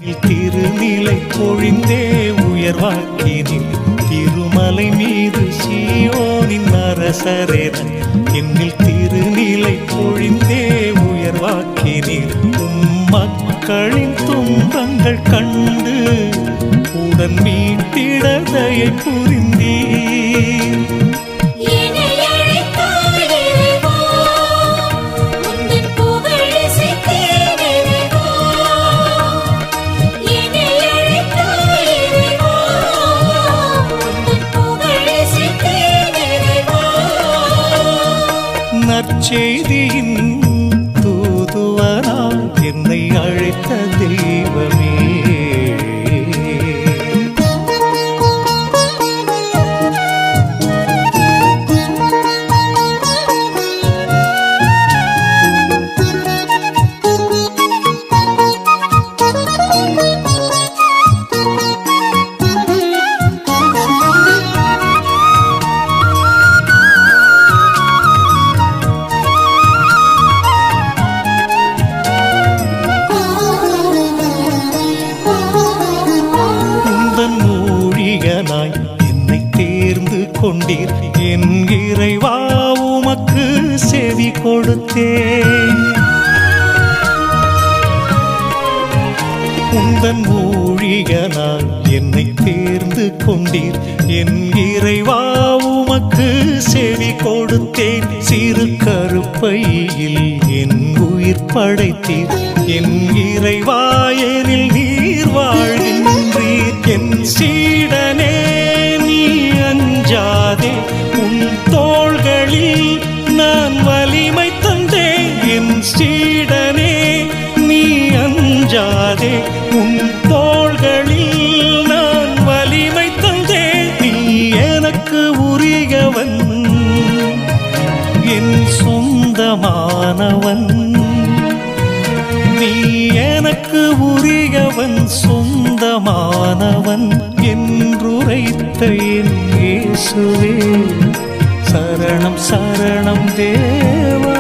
திருநிலை பொழிந்தே உயர்வாக்கினீர் திருமலை மீது சீயோனின் அரசரேன என்னில் திருநிலை பொழிந்தே உயர்வாக்கினீர் மக்களின் துன்பங்கள் கண்டு உடன் மீட்டிட தயை புரிந்தீர் நற்செய்தியின் தூதுவராய் என்னை அழைத்த தெய்வமே என்னை தேர்ந்து கொண்டீர் என் இறைவா உமக்கு செவி கொடுத்தேன் உந்தன் ஊழியனாய் என்னை தேர்ந்து கொண்டீர் என் இறைவா உமக்கு செவி கொடுத்தேன் சிறு கருப்பையில் என் உயிர் படைத்தீர் என் இறைவா எனில் நீர் வாழ்கின்றீர் என் சீடனே நீ அஞ்சாதே உன் தோள்களில் நான் வலிமை தந்தேன் என் சீடனே நீ அஞ்சாதே உன் தோள்களில் நான் வலிமை தந்தேன் நீ எனக்கு உரியவன் என் சொந்தமானவன் நீ எனக்கு உரியவன் சொந்தமானவன் என்றுரைத்த என் இயேசுவே சரணம் சரணம் தேவா.